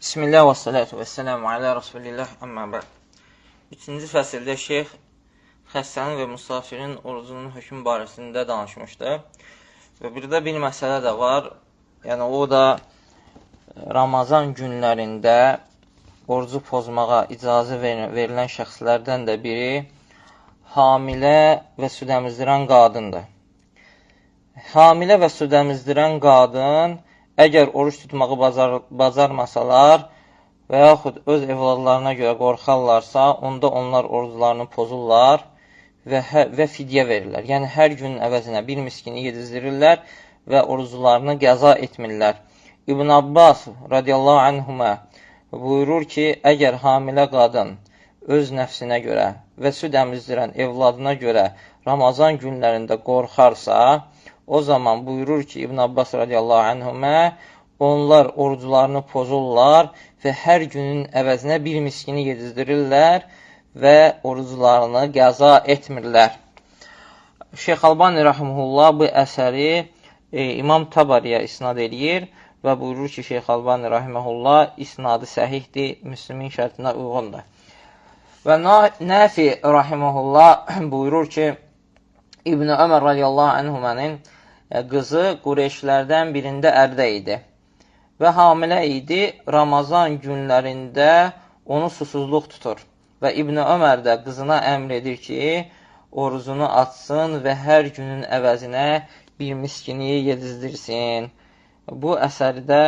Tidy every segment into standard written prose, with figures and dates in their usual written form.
Bismillah və salatu və selamu alə Rasulillah, əmmə bə'd. 3-cü fəsildə şeyx xəstənin və müsafirin orucunun hökmü barəsində danışmışdı. Və burada bir məsələ də var. Yəni, o da Ramazan günlərində orucu pozmağa icazə verilən şəxslərdən də biri hamilə və süd əmizdirən qadındır. Hamilə və süd əmizdirən qadın əgər oruç tutmağı bacarmasalar və yaxud öz evladlarına görə qorxarlarsa, onda onlar oruclarını pozurlar və fidyə verirlər. Yəni, hər günün əvəzinə bir miskini yedizdirirlər və oruclarını qəza etmirlər. İbn Abbas radiyallahu anhümə buyurur ki, əgər hamilə qadın öz nəfsinə görə və süd əmizdirən evladına görə Ramazan günlərində qorxarsa, o zaman buyurur ki, İbn Abbas radiyallahu anhümə, onlar oruclarını pozurlar və hər günün əvəzinə bir miskini yedizdirirlər və oruclarını qəza etmirlər. Şeyx Albani rahimehullah bu əsəri İmam Tabariyə isnad edir və buyurur ki, Şeyx Albani rahimehullah isnadı səhihdir, Müslimin şərtinə uyğundur. Və Nafi rahimehullah buyurur ki, İbn Ömər radiyallahu anhümənin qızı Qureyşlərdən birində ərdə idi və hamilə idi. Ramazan günlərində onu susuzluq tutur və İbn Ömər də qızına əmr edir ki, orucunu açsın və hər günün əvəzinə bir miskini yedizdirsin. Bu əsərdə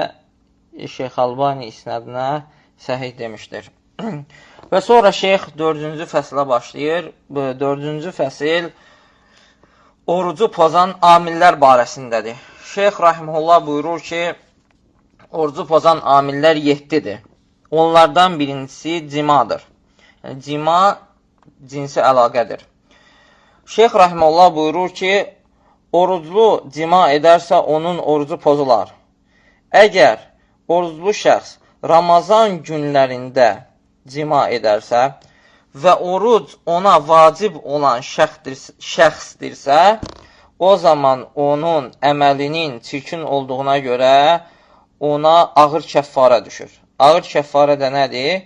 Şeyx Albani isnadına səhih demişdir. Və sonra şeyx 4-cü fəsilə başlayır. Bu 4-cü fəsil orucu pozan amillər barəsindədir. Şeyx rahimehullah buyurur ki, orucu pozan amillər 7-dir. Onlardan birincisi cimadır. Yəni, cima cinsi əlaqədir. Şeyx rahimehullah buyurur ki, oruclu cima edərsə onun orucu pozular. Əgər oruclu şəxs Ramazan günlərində cima edərsə və oruc ona vacib olan şəxsdirsə, o zaman onun əməlinin çirkin olduğuna görə ona ağır kəffara düşür. Ağır kəffara da nədir?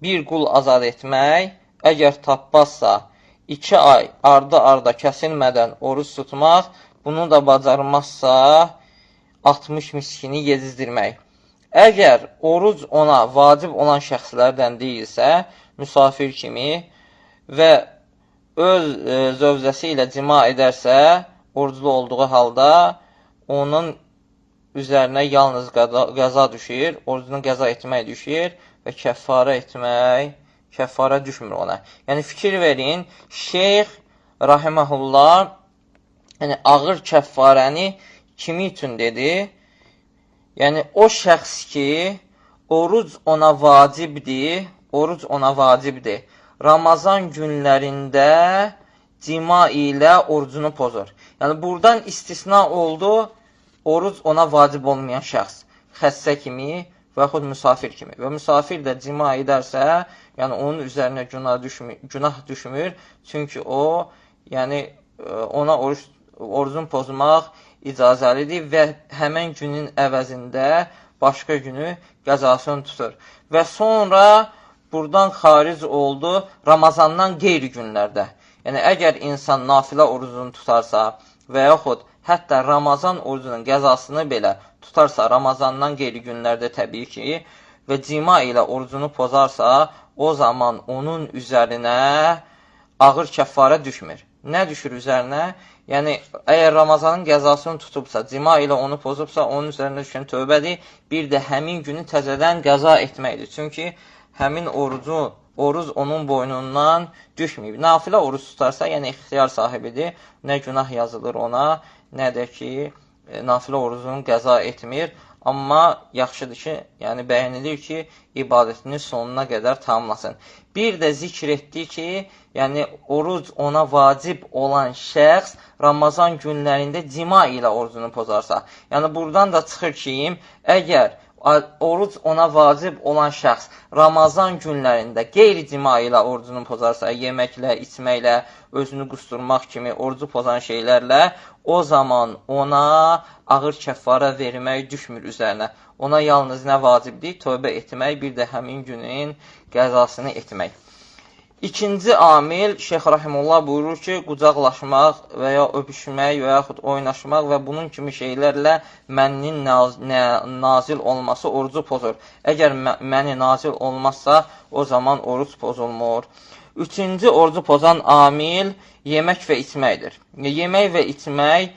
Bir qul azad etmək, əgər tapmazsa 2 ay arda kəsilmədən oruç tutmaq, bunu da bacarmazsa 60 miskini yedizdirmək. Əgər oruc ona vacib olan şəxslərdən deyilsə, müsafir kimi və öz zövcəsi ilə cima edərsə, oruclu olduğu halda onun üzərinə yalnız qəza düşür, orucunu qəza etmək düşür və kəffara düşmür ona. Yəni, fikir verin, şeyx rahiməhullah ağır kəffarəni kimi üçün dedi? Yəni, o şəxs ki, oruc ona vacibdir, Ramazan günlərində cima ilə orucunu pozur. Yəni, buradan istisna oldu, oruc ona vacib olmayan şəxs, xəstə kimi və yaxud müsafir kimi. Və müsafir də cima edərsə, yəni onun üzərinə günah düşmür. Çünki o, yəni ona orucun pozmaq icazəlidir və həmən günün əvəzində başqa günü qəzasını tutur. Və sonra buradan xaric oldu Ramazandan qeyri günlərdə. Yəni, əgər insan nafilə orucunu tutarsa və yaxud hətta Ramazan orucunun qəzasını belə tutarsa, Ramazandan qeyri günlərdə təbii ki, və cima ilə orucunu pozarsa, o zaman onun üzərinə ağır kəffara düşmür. Nə düşür üzərinə? Yəni, əgər Ramazanın qəzasını tutubsa, cima ilə onu pozubsa, onun üzərinə düşən tövbədir. Bir də həmin günü təzədən qəza etməkdir. Çünki həmin oruc onun boynundan düşməyib. Nafilə oruc tutarsa, yəni ixtiyar sahibidir. Nə günah yazılır ona, nə də ki, nafilə orucunu qəza etmir. Amma yaxşıdır ki, yəni bəyənilir ki, ibadətini sonuna qədər tamamlasın. Bir də zikr etdi ki, yəni oruc ona vacib olan şəxs Ramazan günlərində cima ilə orucunu pozarsa. Yəni buradan da çıxır ki, əgər oruc ona vacib olan şəxs Ramazan günlərində qeyri-cima ilə orucunu pozarsa, yeməklə, içməklə, özünü qusturmaq kimi orucu pozan şeylərlə, o zaman ona ağır kəffara vermək düşmür üzərinə. ona yalnız nə vacibdir? Tövbə etmək, bir də həmin günün qəzasını etmək. İkinci amil, Şeyx Rahimullah buyurur ki, qucaqlaşmaq və ya öpüşmək və yaxud oynaşmaq və bunun kimi şeylərlə mənnin nazil olması orucu pozur. Əgər məni nazil olmazsa, o zaman oruc pozulmur. Üçüncü orucu pozan amil yemək və içməkdir. Yemək və içmək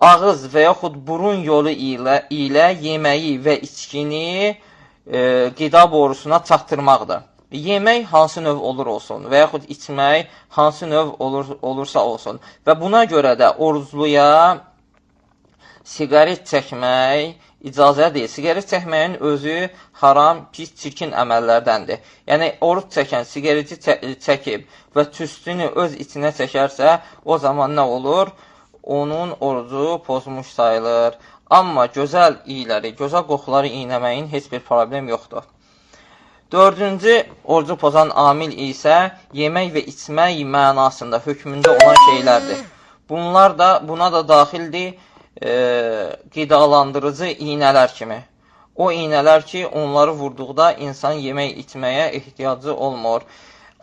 ağız və yaxud burun yolu ilə yeməyi və içkini qida borusuna çatdırmaqdır. Yemək hansı növ olur olsun və yaxud içmək hansı növ olursa olsun. Və buna görə də orucluya siqaret çəkmək icazə deyil. Siqaret çəkməyin özü haram, pis, çirkin əməllərdəndir. Yəni, oruc çəkən siqareti çəkib və tüstünü öz içinə çəkərsə, o zaman nə olur? Onun orucu pozmuş sayılır. Amma gözəl iyləri, gözəl qoxuları iynəməyin heç bir problem yoxdur. Dördüncü orucu pozan amil isə yemək və içmək mənasında, hökmündə olan şeylərdir. Buna da daxildir qidalandırıcı iynələr kimi. O iynələr ki, onları vurduqda insan yemək, içməyə ehtiyacı olmur.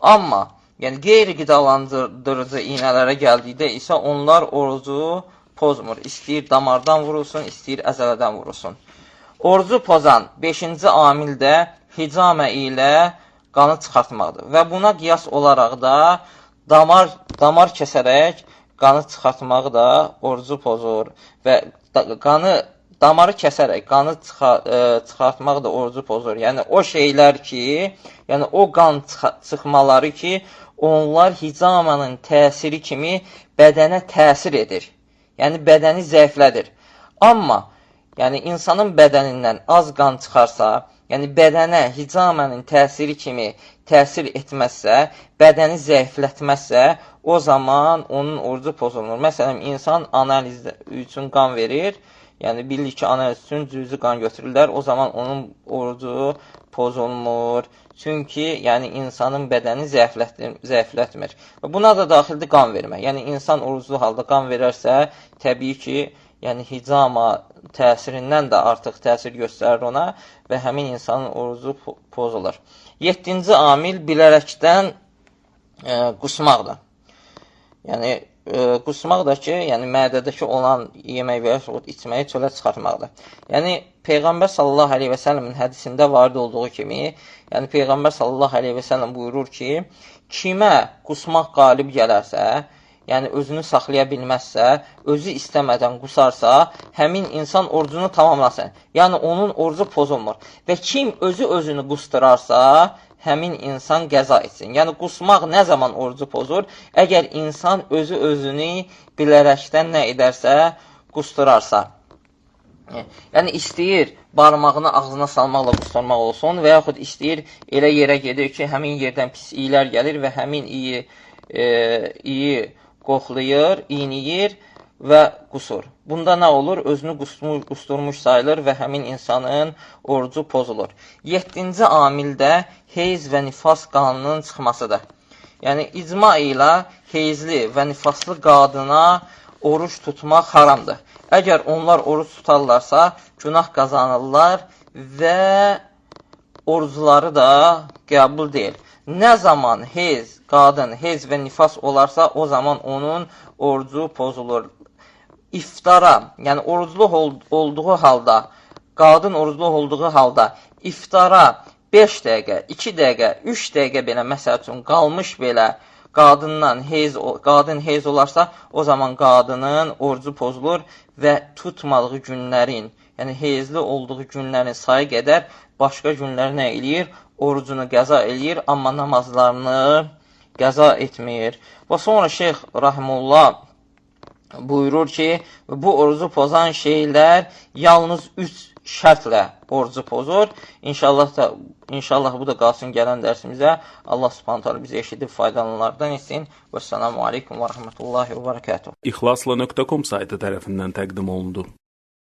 Amma yəni qeyri-qidalandırıcı iynələrə gəldikdə isə onlar orucu pozmur. İstəyir damardan vurulsun, istəyir əzələdən vurulsun. Orucu pozan 5-ci amil də hicamə ilə qanı çıxartmaqdır. Və buna qiyas olaraq da damar kəsərək qanı çıxartmaq da orucu pozur. Və damarı kəsərək qanı çıxartmaq da orucu pozur. Yəni o şeylər ki, yəni o qan çıxmaları ki, onlar hicamanın təsiri kimi bədənə təsir edir. Yəni bədəni zəiflədir. Amma yəni insanın bədənindən az qan çıxarsa, yəni bədənə hicamənin təsiri kimi təsir etməzsə, bədəni zəiflətməzsə, o zaman onun orucu pozulur. Məsələn, insan analiz üçün qan verir, yəni bilir ki, analiz üçün cüzi qan götürürlər, o zaman onun orucu pozulmur. Çünki yəni insanın bədəni zəiflətmir. Və buna da daxildir qan vermək. Yəni insan oruclu halda qan verərsə, təbii ki, yəni hicama təsirindən də artıq təsir göstərir ona və həmin insanın orucu pozulur. 7-ci amil bilərəkdən qusmaqdır. Yəni qusmaq da ki, yəni mədədəki olan yemək və yaxud içməyi çölə çıxartmaqdır. Yəni Peyğəmbər sallallahu əleyhi və səlləmin hədisində varid olduğu kimi, yəni Peyğəmbər sallallahu əleyhi və səlləm buyurur ki, kimə qusmaq qalib gələrsə, yəni özünü saxlaya bilməzsə, özü istəmədən qusarsa, həmin insan orucunu tamamlasın. Yəni onun orucu pozulmur. Və kim özünü qusturarsa, həmin insan qəza etsin. Yəni qusmaq nə zaman orucu pozur? Əgər insan özünü bilərəkdən nə edərsə, qusturarsa. Yəni istəyir barmağını ağzına salmaqla qusturmaq olsun və yaxud istəyir elə yerə gedir ki, həmin yerdən pis iyilər gəlir və həmin iyi qoxlayır, iyniyir və qusur. Bunda nə olur? Özünü qusturmuş sayılır və həmin insanın orucu pozulur. 7-ci amildə heyz və nifas qanının çıxmasıdır. Yəni icma ilə heyzli və nifaslı qadına oruç tutmaq haramdır. Əgər onlar oruç tutarlarsa, günah qazanırlar və orucları da qəbul deyil. Nə zaman qadın heyz və nifas olarsa, o zaman onun orucu pozulur. İftara, yəni orucluq olduğu halda, qadın orucluq olduğu halda iftara 5 dəqiqə, 2 dəqiqə, 3 dəqiqə belə məsəl üçün qalmış belə qadın heyz olarsa, o zaman qadının orucu pozulur və tutmadığı günlərin, yəni heyzli olduğu günlərin sayı qədər başqa günləri nə eləyir? Orucunu qəza eləyir, amma namazlarını qəza etmir. Və sonra Şeyx Rahimullah buyurur ki, bu orucu pozan şeylər yalnız 3 şərtlə orucu pozur. İnşallah bu da qalsın gələn dərsimizə. Allah Subhanahu taala bizi eşidib faydalananlardan etsin. Vəssalamu aleykum və rəhmətullahi və bərəkatuhu. İxlasla.com saytı tərəfindən təqdim olundu.